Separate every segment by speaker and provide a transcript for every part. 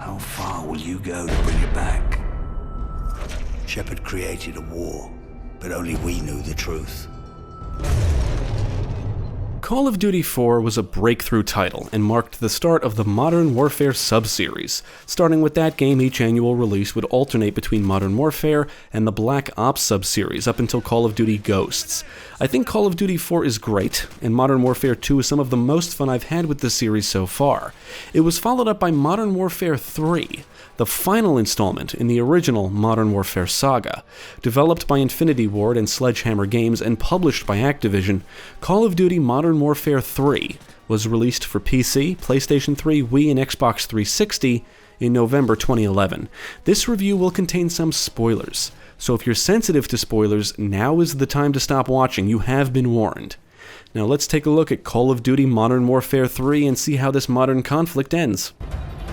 Speaker 1: How far will you go to bring it back? Shepard created a war, but only we knew the truth.
Speaker 2: Call of Duty 4 was a breakthrough title and marked the start of the Modern Warfare sub-series. Starting with that game, each annual release would alternate between Modern Warfare and the Black Ops sub-series up until Call of Duty Ghosts. I think Call of Duty 4 is great, and Modern Warfare 2 is some of the most fun I've had with the series so far. It was followed up by Modern Warfare 3, the final installment in the original Modern Warfare saga. Developed by Infinity Ward and Sledgehammer Games and published by Activision, Call of Duty Modern Warfare 3 was released for PC, PlayStation 3, Wii, and Xbox 360 in November 2011. This review will contain some spoilers, so if you're sensitive to spoilers, now is the time to stop watching. You have been warned. Now let's take a look at Call of Duty Modern Warfare 3 and see how this modern conflict ends.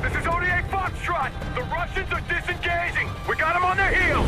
Speaker 3: This is ODA Foxtrot! The Russians are disengaging! We got them on their heels!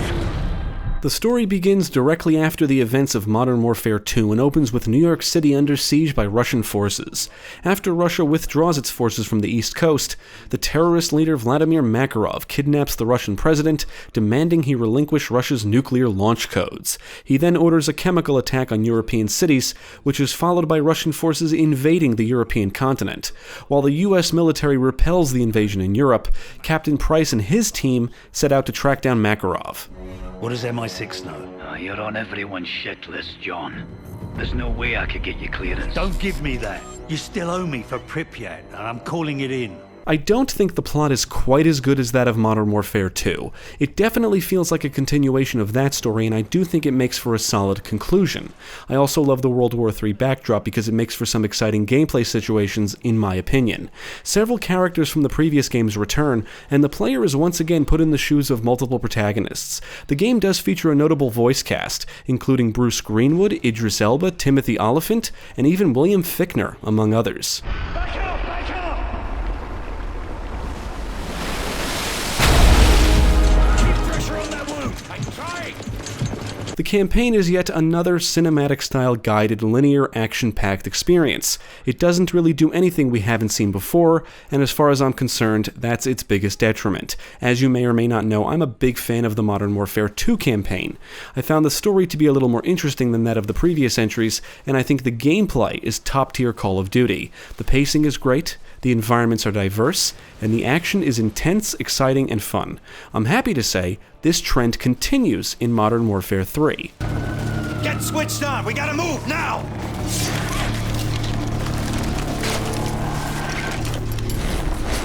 Speaker 2: The story begins directly after the events of Modern Warfare 2 and opens with New York City under siege by Russian forces. After Russia withdraws its forces from the East Coast, the terrorist leader Vladimir Makarov kidnaps the Russian president, demanding he relinquish Russia's nuclear launch codes. He then orders a chemical attack on European cities, which is followed by Russian forces invading the European continent. While the US military repels the invasion in Europe, Captain Price and his team set out to track down Makarov.
Speaker 1: What does MI6 know?
Speaker 4: Oh, you're on everyone's shit list, John. There's no way I could get you clearance.
Speaker 1: Don't give me that. You still owe me for Pripyat, and I'm calling it in.
Speaker 2: I don't think the plot is quite as good as that of Modern Warfare 2. It definitely feels like a continuation of that story, and I do think it makes for a solid conclusion. I also love the World War III backdrop because it makes for some exciting gameplay situations, in my opinion. Several characters from the previous games return, and the player is once again put in the shoes of multiple protagonists. The game does feature a notable voice cast, including Bruce Greenwood, Idris Elba, Timothy Olyphant, and even William Fichtner, among others.
Speaker 3: Back up! Back up!
Speaker 2: The campaign is yet another cinematic-style guided, linear, action-packed experience. It doesn't really do anything we haven't seen before, and as far as I'm concerned, that's its biggest detriment. As you may or may not know, I'm a big fan of the Modern Warfare 2 campaign. I found the story to be a little more interesting than that of the previous entries, and I think the gameplay is top-tier Call of Duty. The pacing is great, the environments are diverse, and the action is intense, exciting, and fun. I'm happy to say this trend continues in Modern Warfare 3.
Speaker 1: Get switched on! We gotta move, now!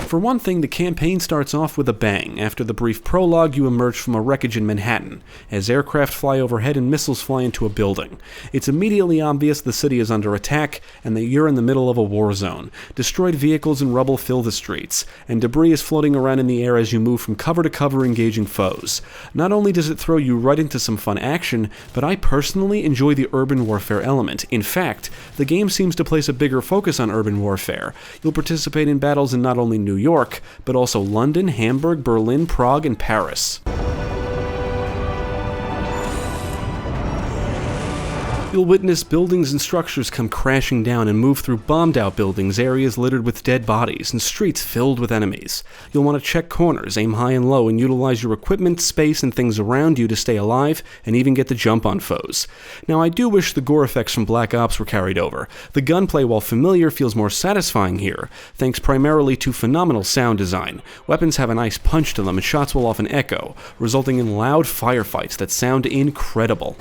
Speaker 2: For one thing, the campaign starts off with a bang. After the brief prologue, you emerge from a wreckage in Manhattan, as aircraft fly overhead and missiles fly into a building. It's immediately obvious the city is under attack, and that you're in the middle of a war zone. Destroyed vehicles and rubble fill the streets, and debris is floating around in the air as you move from cover to cover engaging foes. Not only does it throw you right into some fun action, but I personally enjoy the urban warfare element. In fact, the game seems to place a bigger focus on urban warfare. You'll participate in battles in not only New York, but also London, Hamburg, Berlin, Prague, and Paris. You'll witness buildings and structures come crashing down and move through bombed-out buildings, areas littered with dead bodies, and streets filled with enemies. You'll want to check corners, aim high and low, and utilize your equipment, space, and things around you to stay alive, and even get the jump on foes. Now, I do wish the gore effects from Black Ops were carried over. The gunplay, while familiar, feels more satisfying here, thanks primarily to phenomenal sound design. Weapons have a nice punch to them, and shots will often echo, resulting in loud firefights that sound incredible.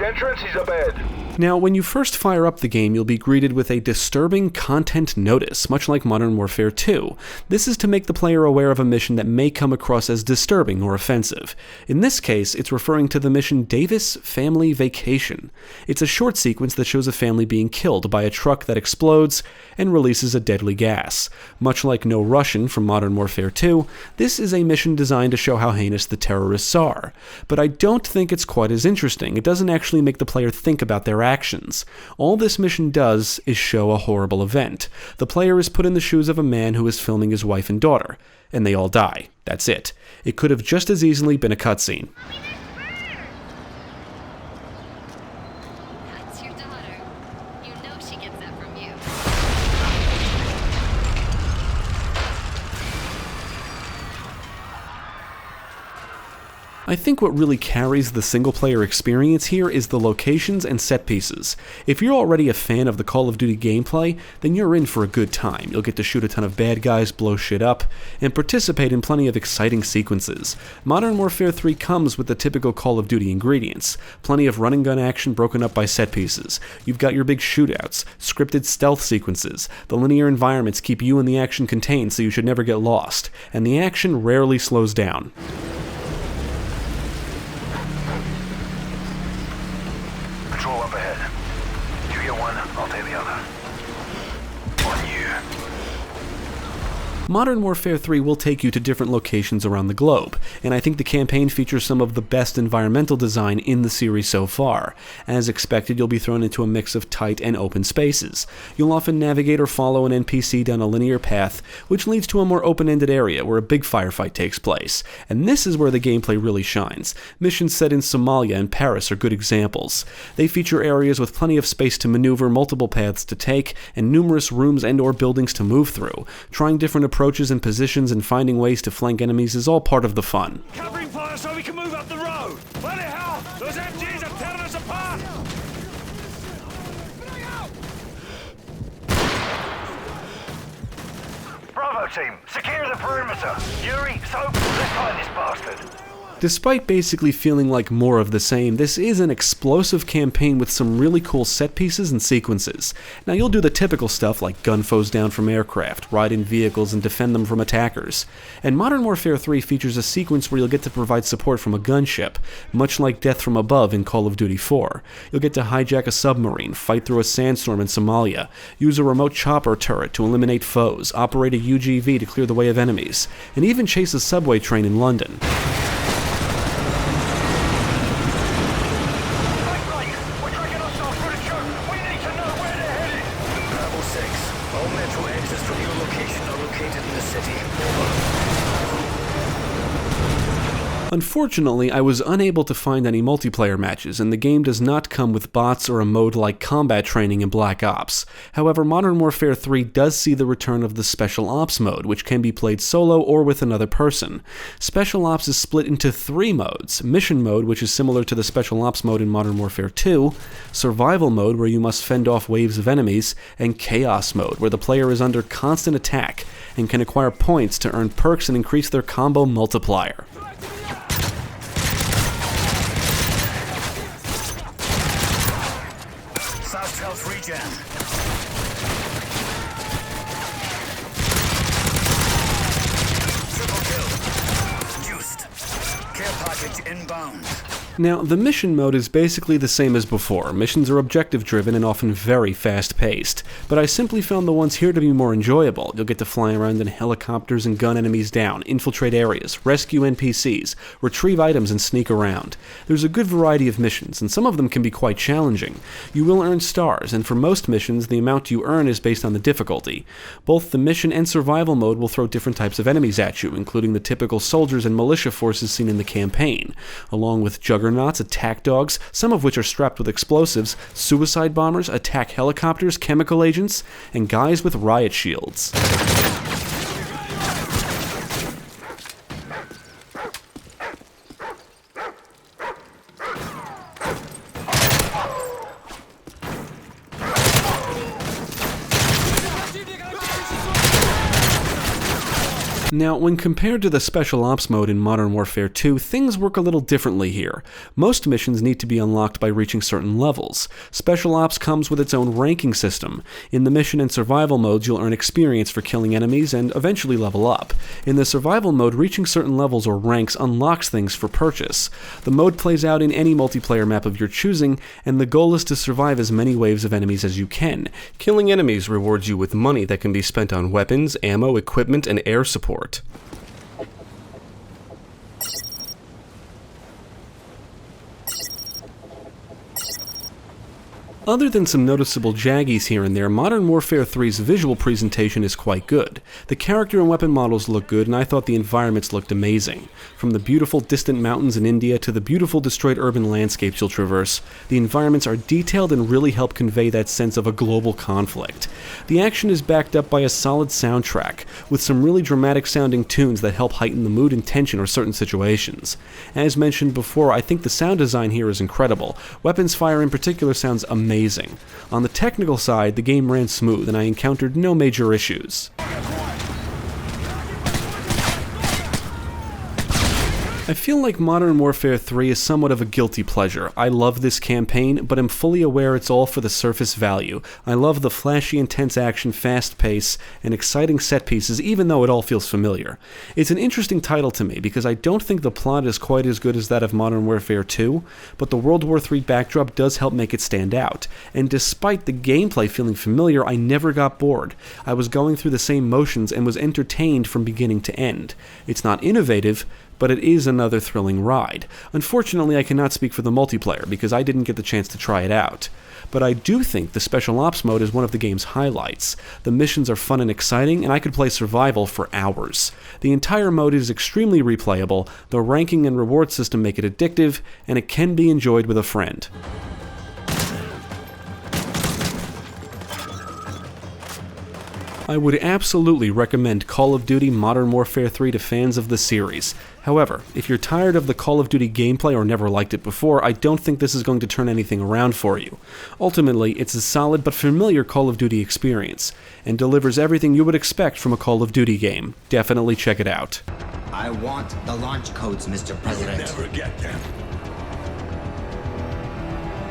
Speaker 3: Entrances abed.
Speaker 2: Now, when you first fire up the game, you'll be greeted with a disturbing content notice, much like Modern Warfare 2. This is to make the player aware of a mission that may come across as disturbing or offensive. In this case, it's referring to the mission Davis Family Vacation. It's a short sequence that shows a family being killed by a truck that explodes and releases a deadly gas. Much like No Russian from Modern Warfare 2, this is a mission designed to show how heinous the terrorists are. But I don't think it's quite as interesting. It doesn't actually make the player think about their actions. All this mission does is show a horrible event. The player is put in the shoes of a man who is filming his wife and daughter, and they all die. That's it. It could have just as easily been a cutscene.
Speaker 5: That's your daughter. You know she gets that from you.
Speaker 2: I think what really carries the single-player experience here is the locations and set pieces. If you're already a fan of the Call of Duty gameplay, then you're in for a good time. You'll get to shoot a ton of bad guys, blow shit up, and participate in plenty of exciting sequences. Modern Warfare 3 comes with the typical Call of Duty ingredients. Plenty of run and gun action broken up by set pieces. You've got your big shootouts, scripted stealth sequences. The linear environments keep you and the action contained so you should never get lost. And the action rarely slows down.
Speaker 3: Patrol up ahead. You get one, I'll take the other. On you.
Speaker 2: Modern Warfare 3 will take you to different locations around the globe, and I think the campaign features some of the best environmental design in the series so far. As expected, you'll be thrown into a mix of tight and open spaces. You'll often navigate or follow an NPC down a linear path, which leads to a more open-ended area where a big firefight takes place. And this is where the gameplay really shines. Missions set in Somalia and Paris are good examples. They feature areas with plenty of space to maneuver, multiple paths to take, and numerous rooms and/or buildings to move through. Trying different approaches and positions and finding ways to flank enemies is all part of the fun.
Speaker 3: Covering fire so we can move up the road. Bloody hell! Those MGs are tearing us apart! Bravo team, secure the perimeter. Yuri, Soap, let's find this bastard.
Speaker 2: Despite basically feeling like more of the same, this is an explosive campaign with some really cool set pieces and sequences. Now you'll do the typical stuff like gun foes down from aircraft, ride in vehicles and defend them from attackers. And Modern Warfare 3 features a sequence where you'll get to provide support from a gunship, much like Death from Above in Call of Duty 4. You'll get to hijack a submarine, fight through a sandstorm in Somalia, use a remote chopper turret to eliminate foes, operate a UGV to clear the way of enemies, and even chase a subway train in London. Unfortunately, I was unable to find any multiplayer matches, and the game does not come with bots or a mode like combat training in Black Ops. However, Modern Warfare 3 does see the return of the Special Ops mode, which can be played solo or with another person. Special Ops is split into 3 modes: Mission Mode, which is similar to the Special Ops mode in Modern Warfare 2, Survival Mode, where you must fend off waves of enemies, and Chaos Mode, where the player is under constant attack and can acquire points to earn perks and increase their combo multiplier.
Speaker 3: Regen. Triple kill. Juiced. Care package inbound.
Speaker 2: Now, the mission mode is basically the same as before. Missions are objective-driven and often very fast-paced, but I simply found the ones here to be more enjoyable. You'll get to fly around in helicopters and gun enemies down, infiltrate areas, rescue NPCs, retrieve items, and sneak around. There's a good variety of missions, and some of them can be quite challenging. You will earn stars, and for most missions, the amount you earn is based on the difficulty. Both the mission and survival mode will throw different types of enemies at you, including the typical soldiers and militia forces seen in the campaign, along with juggernauts, attack dogs, some of which are strapped with explosives, suicide bombers, attack helicopters, chemical agents, and guys with riot shields. Now, when compared to the Special Ops mode in Modern Warfare 2, things work a little differently here. Most missions need to be unlocked by reaching certain levels. Special Ops comes with its own ranking system. In the mission and survival modes, you'll earn experience for killing enemies and eventually level up. In the survival mode, reaching certain levels or ranks unlocks things for purchase. The mode plays out in any multiplayer map of your choosing, and the goal is to survive as many waves of enemies as you can. Killing enemies rewards you with money that can be spent on weapons, ammo, equipment, and air support. Other than some noticeable jaggies here and there, Modern Warfare 3's visual presentation is quite good. The character and weapon models look good, and I thought the environments looked amazing. From the beautiful distant mountains in India to the beautiful destroyed urban landscapes you'll traverse, the environments are detailed and really help convey that sense of a global conflict. The action is backed up by a solid soundtrack, with some really dramatic sounding tunes that help heighten the mood and tension of certain situations. As mentioned before, I think the sound design here is incredible. Weapons fire in particular sounds amazing. On the technical side, the game ran smooth and I encountered no major issues. I feel like Modern Warfare 3 is somewhat of a guilty pleasure. I love this campaign, but am fully aware it's all for the surface value. I love the flashy, intense action, fast pace, and exciting set pieces, even though it all feels familiar. It's an interesting title to me, because I don't think the plot is quite as good as that of Modern Warfare 2, but the World War III backdrop does help make it stand out. And despite the gameplay feeling familiar, I never got bored. I was going through the same motions and was entertained from beginning to end. It's not innovative, but it is another thrilling ride. Unfortunately, I cannot speak for the multiplayer because I didn't get the chance to try it out. But I do think the Special Ops mode is one of the game's highlights. The missions are fun and exciting, and I could play survival for hours. The entire mode is extremely replayable, the ranking and reward system make it addictive, and it can be enjoyed with a friend. I would absolutely recommend Call of Duty Modern Warfare 3 to fans of the series. However, if you're tired of the Call of Duty gameplay or never liked it before, I don't think this is going to turn anything around for you. Ultimately, it's a solid but familiar Call of Duty experience, and delivers everything you would expect from a Call of Duty game. Definitely check it out.
Speaker 6: I want the launch codes, Mr. President.
Speaker 1: Never get them.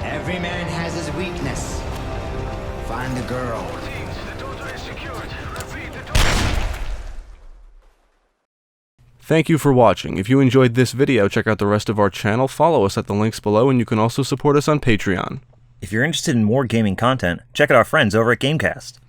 Speaker 6: Every man has his weakness. Find the girl.
Speaker 2: Thank you for watching. If you enjoyed this video, check out the rest of our channel, follow us at the links below, and you can also support us on Patreon.
Speaker 7: If you're interested in more gaming content, check out our friends over at Gamecast.